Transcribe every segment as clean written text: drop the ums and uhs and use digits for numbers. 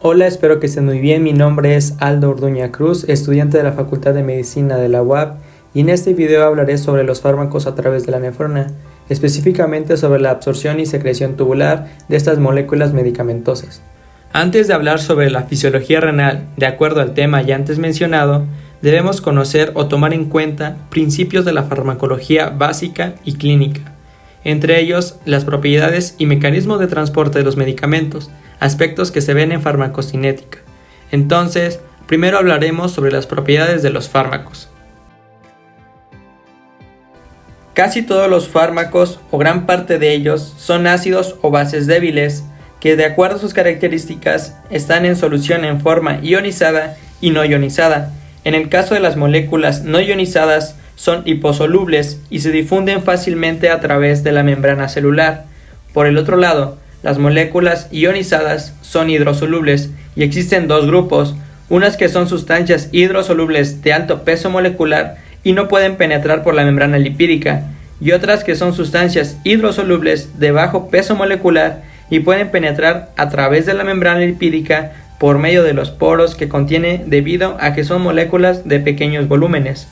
Hola, espero que estén muy bien. Mi nombre es Aldo Orduña Cruz, estudiante de la Facultad de Medicina de la UAP, y en este video hablaré sobre los fármacos a través de la nefrona, específicamente sobre la absorción y secreción tubular de estas moléculas medicamentosas. Antes de hablar sobre la fisiología renal, de acuerdo al tema ya antes mencionado, debemos conocer o tomar en cuenta principios de la farmacología básica y clínica, entre ellos las propiedades y mecanismos de transporte de los medicamentos, aspectos que se ven en farmacocinética. Entonces, primero hablaremos sobre las propiedades de los fármacos. Casi todos los fármacos, o gran parte de ellos, son ácidos o bases débiles, que de acuerdo a sus características, están en solución en forma ionizada y no ionizada. En el caso de las moléculas no ionizadas, son hiposolubles y se difunden fácilmente a través de la membrana celular. Por el otro lado, las moléculas ionizadas son hidrosolubles y existen dos grupos, unas que son sustancias hidrosolubles de alto peso molecular y no pueden penetrar por la membrana lipídica, y otras que son sustancias hidrosolubles de bajo peso molecular y pueden penetrar a través de la membrana lipídica por medio de los poros que contiene debido a que son moléculas de pequeños volúmenes.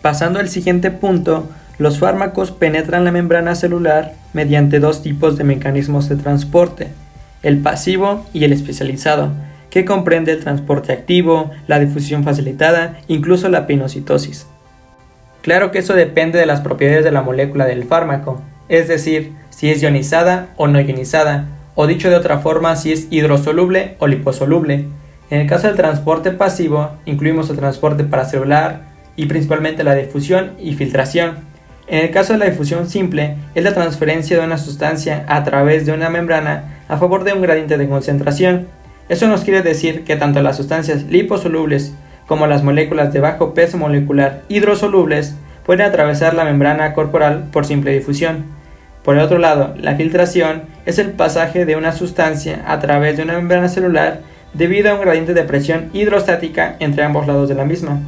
Pasando al siguiente punto, los fármacos penetran la membrana celular mediante dos tipos de mecanismos de transporte, el pasivo y el especializado, que comprende el transporte activo, la difusión facilitada, incluso la pinocitosis. Claro que eso depende de las propiedades de la molécula del fármaco, es decir, si es ionizada o no ionizada, o dicho de otra forma, si es hidrosoluble o liposoluble. En el caso del transporte pasivo, incluimos el transporte paracelular y principalmente la difusión y filtración. En el caso de la difusión simple, es la transferencia de una sustancia a través de una membrana a favor de un gradiente de concentración. Eso nos quiere decir que tanto las sustancias liposolubles como las moléculas de bajo peso molecular hidrosolubles pueden atravesar la membrana corporal por simple difusión. Por el otro lado, la filtración es el pasaje de una sustancia a través de una membrana celular debido a un gradiente de presión hidrostática entre ambos lados de la misma.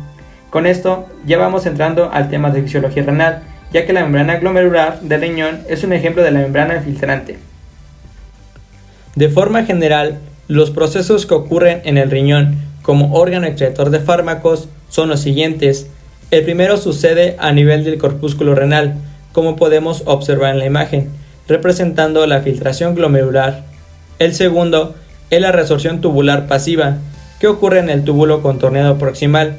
Con esto ya vamos entrando al tema de fisiología renal, ya que la membrana glomerular del riñón es un ejemplo de la membrana filtrante. De forma general, los procesos que ocurren en el riñón como órgano excretor de fármacos son los siguientes. El primero sucede a nivel del corpúsculo renal, como podemos observar en la imagen, representando la filtración glomerular. El segundo es la resorción tubular pasiva, que ocurre en el túbulo contorneado proximal.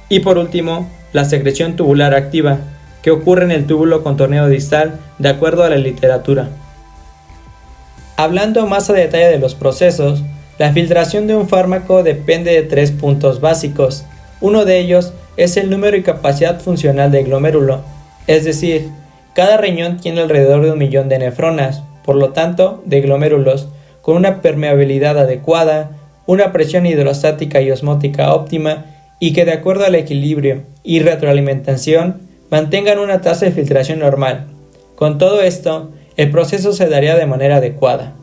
Y por último, la secreción tubular activa, que ocurre en el túbulo contorneado distal, de acuerdo a la literatura. Hablando más a detalle de los procesos, la filtración de un fármaco depende de tres puntos básicos. Uno de ellos es el número y capacidad funcional del glomérulo, es decir, cada riñón tiene alrededor de 1 millón de nefronas, por lo tanto, de glomérulos, con una permeabilidad adecuada, una presión hidrostática y osmótica óptima, y que de acuerdo al equilibrio y retroalimentación mantengan una tasa de filtración normal. Con todo esto, el proceso se daría de manera adecuada.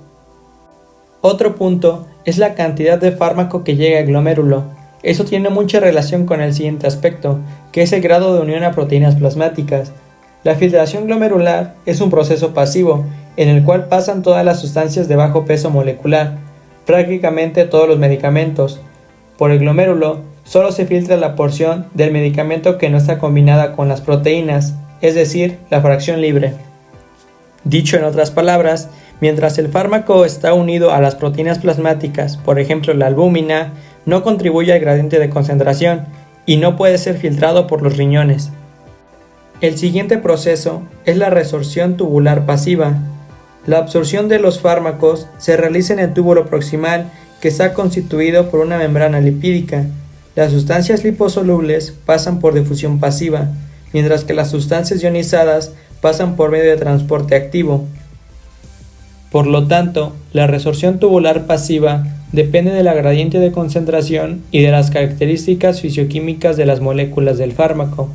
Otro punto es la cantidad de fármaco que llega al glomérulo. Eso tiene mucha relación con el siguiente aspecto, que es el grado de unión a proteínas plasmáticas. La filtración glomerular es un proceso pasivo, en el cual pasan todas las sustancias de bajo peso molecular, prácticamente todos los medicamentos. Por el glomérulo, solo se filtra la porción del medicamento que no está combinada con las proteínas, es decir, la fracción libre. Dicho en otras palabras, mientras el fármaco está unido a las proteínas plasmáticas, por ejemplo la albúmina, no contribuye al gradiente de concentración y no puede ser filtrado por los riñones. El siguiente proceso es la resorción tubular pasiva. La absorción de los fármacos se realiza en el túbulo proximal, que está constituido por una membrana lipídica. Las sustancias liposolubles pasan por difusión pasiva, mientras que las sustancias ionizadas pasan por medio de transporte activo. Por lo tanto, la resorción tubular pasiva depende de la gradiente de concentración y de las características fisioquímicas de las moléculas del fármaco,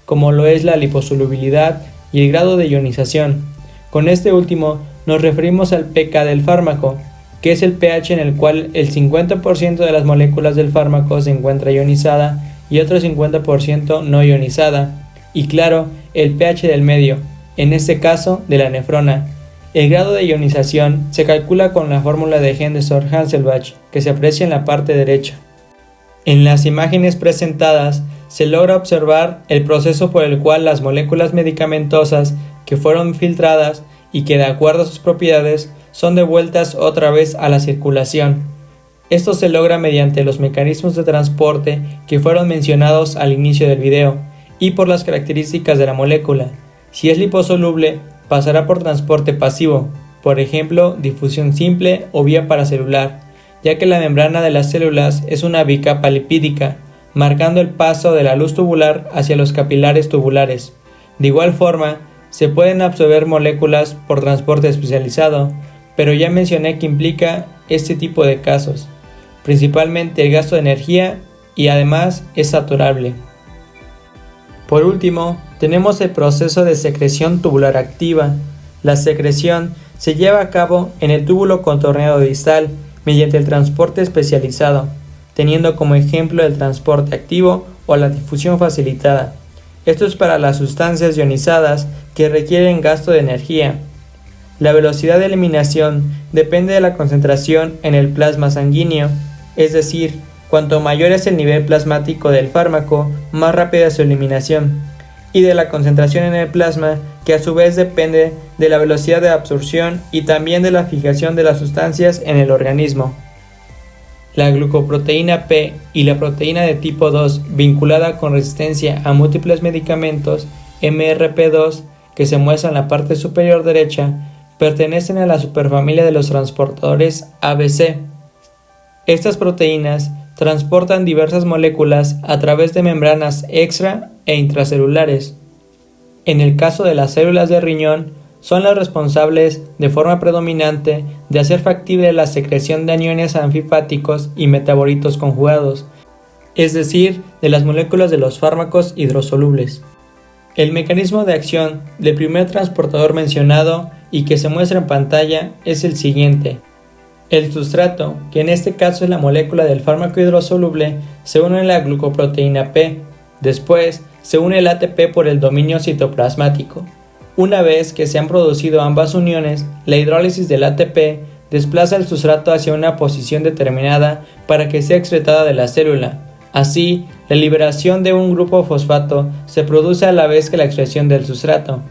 como lo es la liposolubilidad y el grado de ionización. Con este último nos referimos al pK del fármaco, que es el pH en el cual el 50% de las moléculas del fármaco se encuentra ionizada y otro 50% no ionizada, y claro, el pH del medio, en este caso de la nefrona. El grado de ionización se calcula con la fórmula de Henderson-Hasselbalch que se aprecia en la parte derecha. En las imágenes presentadas se logra observar el proceso por el cual las moléculas medicamentosas que fueron filtradas y que de acuerdo a sus propiedades son devueltas otra vez a la circulación. Esto se logra mediante los mecanismos de transporte que fueron mencionados al inicio del video y por las características de la molécula. Si es liposoluble, pasará por transporte pasivo, por ejemplo, difusión simple o vía paracelular, ya que la membrana de las células es una bicapa lipídica, marcando el paso de la luz tubular hacia los capilares tubulares. De igual forma, se pueden absorber moléculas por transporte especializado, pero ya mencioné que implica este tipo de casos, principalmente el gasto de energía y además es saturable. Por último, tenemos el proceso de secreción tubular activa. La secreción se lleva a cabo en el túbulo contorneado distal mediante el transporte especializado, teniendo como ejemplo el transporte activo o la difusión facilitada. Esto es para las sustancias ionizadas que requieren gasto de energía. La velocidad de eliminación depende de la concentración en el plasma sanguíneo, es decir, cuanto mayor es el nivel plasmático del fármaco, más rápida es su eliminación, y de la concentración en el plasma, que a su vez depende de la velocidad de absorción y también de la fijación de las sustancias en el organismo. La glucoproteína P y la proteína de tipo 2 vinculada con resistencia a múltiples medicamentos, MRP2, que se muestra en la parte superior derecha, pertenecen a la superfamilia de los transportadores ABC. Estas proteínas transportan diversas moléculas a través de membranas extra e intracelulares. En el caso de las células de riñón, son las responsables de forma predominante de hacer factible la secreción de aniones anfipáticos y metabolitos conjugados, es decir, de las moléculas de los fármacos hidrosolubles. El mecanismo de acción del primer transportador mencionado y que se muestra en pantalla es el siguiente. El sustrato, que en este caso es la molécula del fármaco hidrosoluble, se une a la glucoproteína P. Después, se une el ATP por el dominio citoplasmático. Una vez que se han producido ambas uniones, la hidrólisis del ATP desplaza el sustrato hacia una posición determinada para que sea excretada de la célula. Así, la liberación de un grupo fosfato se produce a la vez que la excreción del sustrato.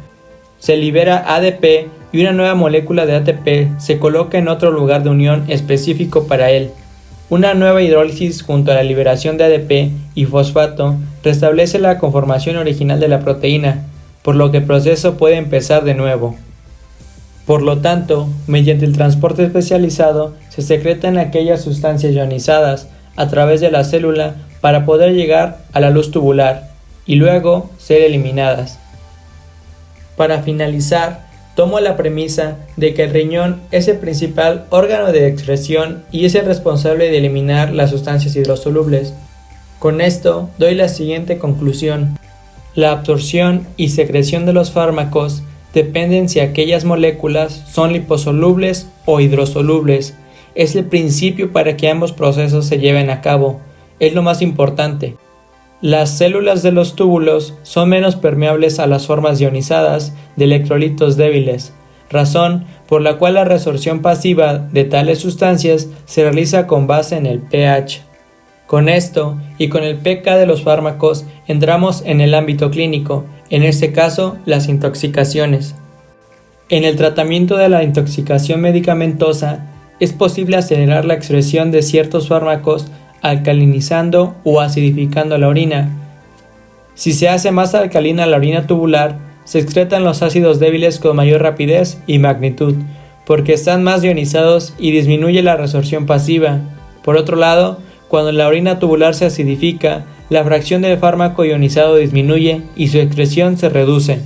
Se libera ADP y una nueva molécula de ATP se coloca en otro lugar de unión específico para él. Una nueva hidrólisis junto a la liberación de ADP y fosfato restablece la conformación original de la proteína, por lo que el proceso puede empezar de nuevo. Por lo tanto, mediante el transporte especializado se secretan aquellas sustancias ionizadas a través de la célula para poder llegar a la luz tubular y luego ser eliminadas. Para finalizar, tomo la premisa de que el riñón es el principal órgano de excreción y es el responsable de eliminar las sustancias hidrosolubles. Con esto doy la siguiente conclusión. La absorción y secreción de los fármacos dependen si aquellas moléculas son liposolubles o hidrosolubles. Es el principio para que ambos procesos se lleven a cabo. Es lo más importante. Las células de los túbulos son menos permeables a las formas ionizadas de electrolitos débiles, razón por la cual la resorción pasiva de tales sustancias se realiza con base en el pH. Con esto y con el pK de los fármacos entramos en el ámbito clínico, en este caso las intoxicaciones. En el tratamiento de la intoxicación medicamentosa es posible acelerar la excreción de ciertos fármacos alcalinizando o acidificando la orina. Si se hace más alcalina la orina tubular, se excretan los ácidos débiles con mayor rapidez y magnitud, porque están más ionizados y disminuye la resorción pasiva. Por otro lado, cuando la orina tubular se acidifica, la fracción del fármaco ionizado disminuye y su excreción se reduce.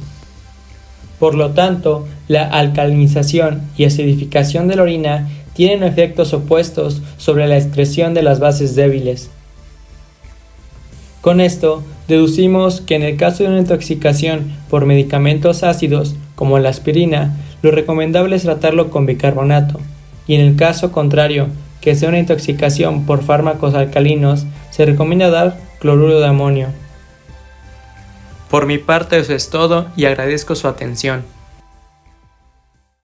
Por lo tanto, la alcalinización y acidificación de la orina tienen efectos opuestos sobre la excreción de las bases débiles. Con esto, deducimos que en el caso de una intoxicación por medicamentos ácidos, como la aspirina, lo recomendable es tratarlo con bicarbonato, y en el caso contrario, que sea una intoxicación por fármacos alcalinos, se recomienda dar cloruro de amonio. Por mi parte eso es todo y agradezco su atención.